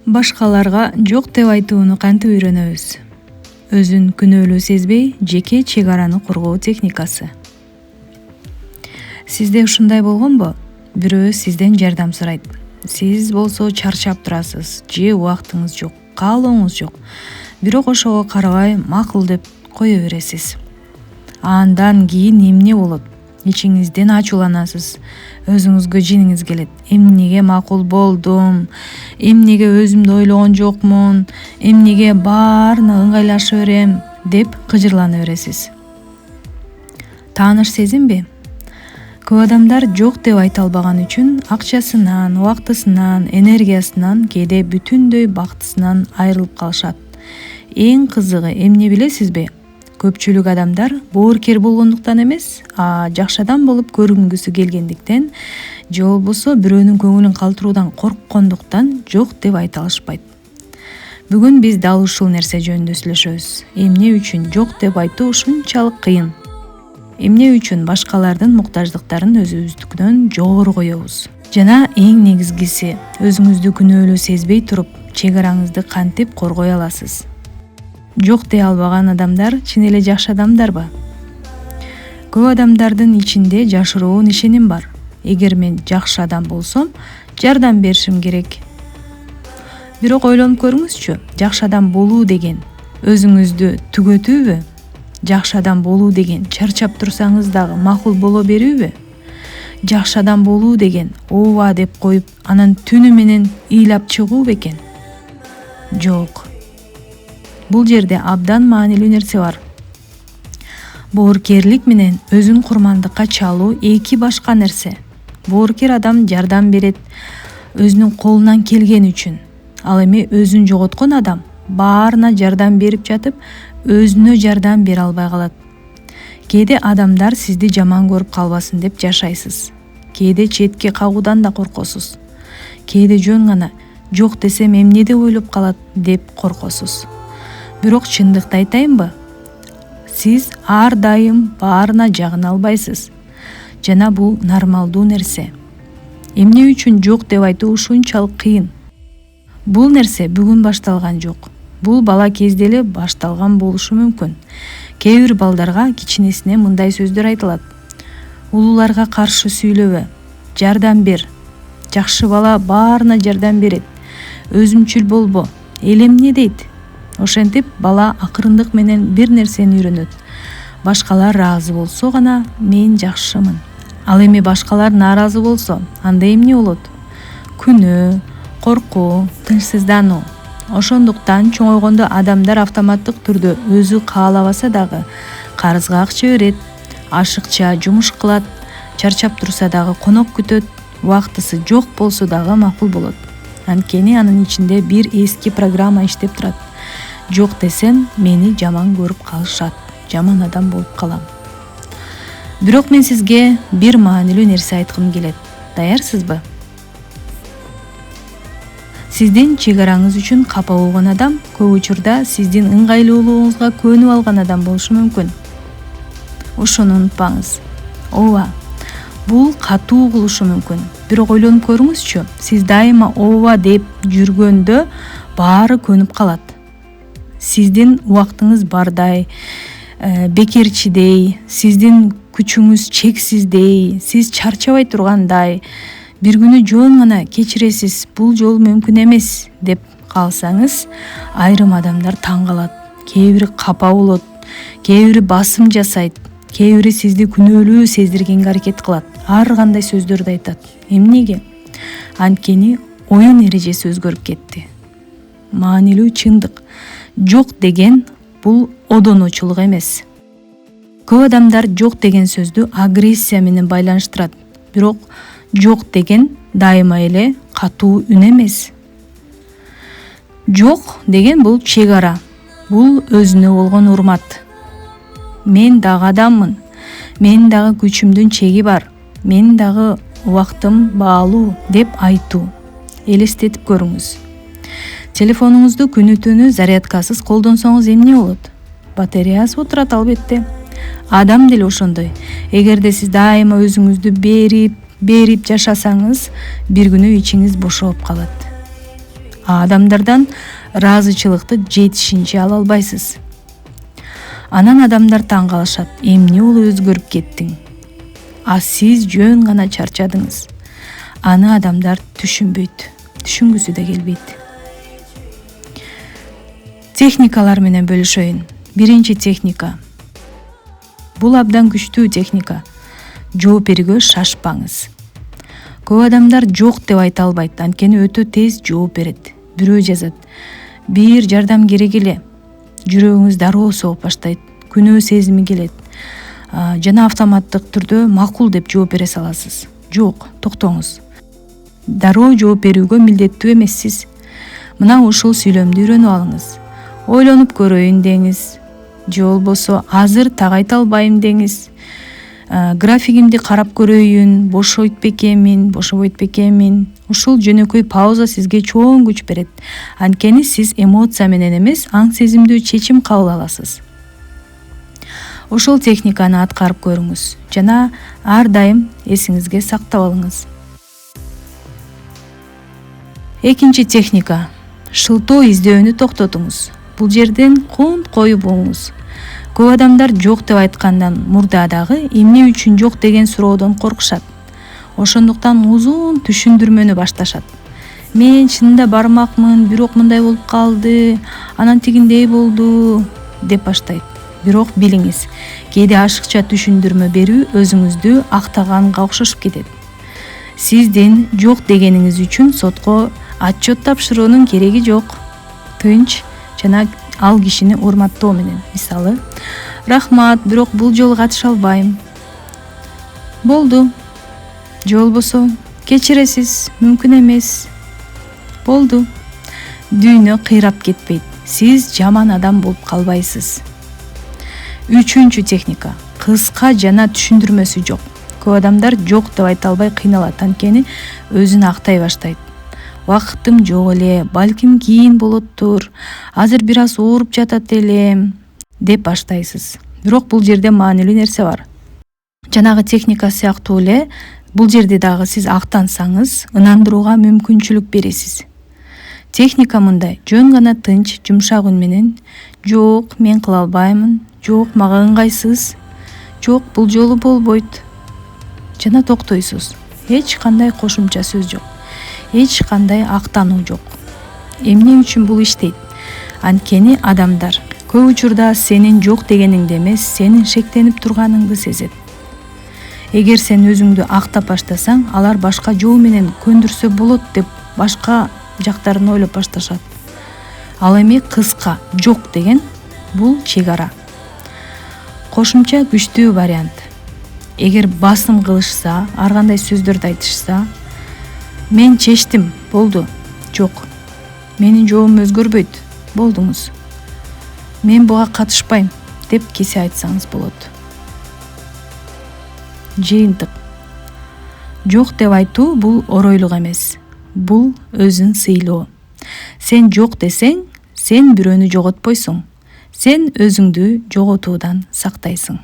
Башкаларга жок деп айтууну кантип үйрөнөбүз? Өзүн күнөөлүү сезбей, жеке чек араны коргоо техникасы. Сизде ушундай болгонбу? Бирөө сизден жардам сурайт. Сиз болсо чарчап турасыз, же убактыңыз жок, каалооңуз жок. Бирок ошого карабай макул деп кое бересиз. Андан кийин эмне болот? Ичиңизден ачууланасыз. Өзүңүзгө жиниңиз келет. Эмнеге макул болдум? Эмнеге өзүмдү ойлогон жокмун? Эмнеге баарына ыңгайлаша берем? Деп кыжырлана бересиз. Тааныш сезимби? Көп адамдар жок деп айта албаган үчүн акчасынан, убактысынан, энергиясынан, кээде бүтүндөй бактысынан айрылып калышат. Эң кызыгы эмне билесизби? Көпчүлүк адамдар боорукер болгондуктан эмес, жакшы адам болуп көрүнгүсү келгендиктен, же болбосо бирөөнүн көңүлүн калтыруудан корккондуктан жок деп айта алышпайт. Бүгүн биз дал ушул нерсе жөнүндө сүйлөшөбүз. Эмне үчүн жок деп айтуу ушунчалык кыйын? Эмне үчүн башкалардын муктаждыктарын өзүбүздүкүнөн жогору коебуз? Жана эң негизгиси, өзүңүздү күнөөлүү сезбей туруп, чек араңызды кантип коргой аласыз? Жок дей албаган адамдар чын эле жакшы адамдарбы? Көп адамдардын ичинде жашыруун ишеним бар. Эгер мен жакшы адам болсом, жардам беришим керек. Бирок ойлонуп көрүңүзчү, жакшы адам болуу деген өзүңүздү түгөтүүбү? Жакшы адам болуу деген чарчап турсаңыз дагы макул боло берүүбү? Жакшы адам болуу деген ооба деп коюп, анан түнү менен ыйлап чыгуу бекен? Жок. Бул жерде абдан маанилүү нерсе бар. Боорукерлик менен өзүн курмандыкка чалуу эки башка нерсе. Боорукер адам жардам берет өзүнүн колунан келген үчүн. Ал эми өзүн жоготкон адам баарына жардам берип жатып, өзүнө жардам бере албай калат. Кээде адамдар сизди жаман көрүп калбасын деп жашайсыз. Кээде четке кагуудан да коркосуз. Кээде жөн гана жок десем эмне деп ойлоп калат деп коркосуз. Бирок чындыкты айтайынбы? Сиз ар дайым баарына жагына албайсыз. Жана бул нормалдуу нерсе. Эмне үчүн жок деп айтуу ушунчалык кыйын? Бул нерсе бүгүн башталган жок. Бул бала кезде эле башталган болушу мүмкүн. Кээ бир балдарга кичинесине мындай сөздөр айтылат. Улууларга каршы сүйлөбө, жардам бер. Жакшы бала баарына жардам берет. Өзүмчүл болбо. Эл эмне дейт? Ошентип бала акырындык менен бир нерсени үйрөнөт. Башкалар ыраазы болсо гана мен жакшымын. Ал эми башкалар нааразы болсо, анда эмне болот? Күнөө, коркуу, тынчсыздануу. Ошондуктан чоңойгондо адамдар автоматтык түрдө өзү каалабаса дагы карызга акча берет, ашыкча жумуш кылат, чарчап турса дагы конок күтөт, убактысы жок болсо дагы макул болот. Анткени анын ичинде бир эски программа иштеп турат. Жок десем, мени жаман көрүп калышат, жаман адам болуп калам. Бирок мен сизге бир маанилүү нерсе айткым келет. Даярсызбы? Сиздин чек араңыз үчүн капа болгон адам көп учурда сиздин ыңгайлуулугуңузга көнүп алган адам болушу мүмкүн. Ошону унутпаңыз. Ооба, бул катуу кылышы мүмкүн. Бирок ойлонуп көрүңүзчү, сиз дайыма ооба деп жүргөндө баары көнүп калат. Сиздин убактыңыз бардай, бекерчидей, сиздин күчүңүз чексиздей, сиз чарчабай тургандай, бир күнү жөн гана кечиресиз, бул жолу мүмкүн эмес деп калсаңыз, айрым адамдар таң калат. Кээ бири капа болот, кээ бири басым жасайт, кээ бири сизди күнөөлүү сездиргенге аракет кылат. Ар кандай сөздөрдү айтат. Эмнеге? Анткени оюн эрежеси өзгөрүп кетти. Маанилүү чындык. Жок деген бул одоночулук эмес. Көп адамдар жок деген сөздү агрессия менен байланыштырат. Бирок жок деген дайыма эле катуу үн эмес. Жок деген бул чек ара. Бул өзүнө болгон урмат. Мен дагы адаммын. Мен дагы күчүмдүн чеги бар. Мен дагы убактым баалуу деп айтуу. Элестетип көрүңүз. Телефонуңузду күнү түнү зарядкасыз колдонсоңуз эмне болот? Батареясы отурат албетте. Адам деле ошондой. Эгерде сиз дайыма өзүңүздү берип жашасаңыз, бир күнү ичиңиз бошоп калат. адамдардан ыраазычылыкты жетишинче ала албайсыз. Анан адамдар таң калышат, эмне болуп өзгөрүп кеттиң? А сиз жөн гана чарчадыңыз. Аны адамдар түшүнбөйт, түшүнгүсү да келбейт. Техникалар менен бөлүшөйүн. Биринчи техника. Бул абдан күчтүү техника. Жооп берүүгө шашпаңыз. Көп адамдар жок деп айта албайт, анткени өтө тез жооп берет. Бирөө жазат: бир жардам керек эле. Жүрөгүңүз дароо согуп баштайт, күнөө сезими келет. Жана автоматтык түрдө макул деп жооп бере саласыз. Жок, токтоңуз. Дароо жооп берүүгө милдеттүү эмессиз. Мына ушул сүйлөмдү үйрөнүп алыңыз. Ойлонуп көрөйүн деңиз. Же болбосо азыр так айта албайм деңиз. Графигимди карап көрөйүн, бошойт бекемин, бошобойт бекемин. Ушул жөнөкөй пауза сизге чоң күч берет. Анткени сиз эмоция менен эмес, аң сезимдүү чечим кабыл аласыз. Ушул техниканы аткарып көрүңүз жана ар дайым эсиңизге сактап алыңыз. Экинчи техника. Шылтоо издөөнү токтотуңуз. Бул жерден кунт коюп уңуңуз. Көп адамдар жок деп айткандан мурда дагы эмне үчүн жок деген суроодон коркушат. Ошондуктан узун түшүндүрмөнү башташат. Мен чынында бармакмын, бирок мындай болуп калды, анан тигиндей болду деп баштайт. Бирок билиңиз, кээде ашыкча түшүндүрмө берүү өзүңүздү актаганга окшошуп кетет. Сиздин жок дегениңиз үчүн сотко отчет тапшыруунун кереги жок. Тынч жана ал кишини урматтоо менен. Мисалы: рахмат, бирок бул жолу катыша албайм. Болду. Же болбосо: кечиресиз, мүмкүн эмес. Болду. Дүйнө кыйрап кетпейт. Сиз жаман адам болуп калбайсыз. Үчүнчү техника. Кыска жана түшүндүрмөсү жок. Көп адамдар жок деп айта албай кыйналат, анткени өзүн актай баштайт. Вакытым жок эле, балким кийин болоттур, азыр бир аз ооруп жатат элем деп баштайсыз. Бирок бул жерде маанилүү нерсе бар. Жанагы техника сыяктуу эле бул жерде дагы сиз актансаңыз, ынандырууга мүмкүнчүлүк бересиз. Техника мындай: жөн гана тынч, жумшак үн менен: жок, мен кыла албаймын, жок, мага ыңгайсыз, жок, бул жолу болбойт. Жана токтойсуз. Эч кандай кошумча сөз жок. Эч кандай актануу жок. Эмне үчүн бул иштейт? Анткени адамдар көп учурда сенин жок дегениңди эмес, сенин шектенип турганыңды сезет. Эгер сен өзүңдү актап баштасаң, алар башка жол менен көндүрсө болот деп башка жактарын ойлоп башташат. Ал эми кыска жок деген бул чек ара. Кошумча күчтүү вариант. Эгер басым кылышса, ар кандай сөздөрдү айтышса: мен чечтим, болду, жок. Менин жообум өзгөрбөйт, болдуңуз. Мен буга катышпайм деп кесе айтсаңыз болот. Жыйынтык. Жок деп айтуу бул оройлук эмес. Бул өзүн сыйлоо. Сен жок десең, сен бирөөнү жоготпойсуң. Сен өзүңдү жоготуудан сактайсың.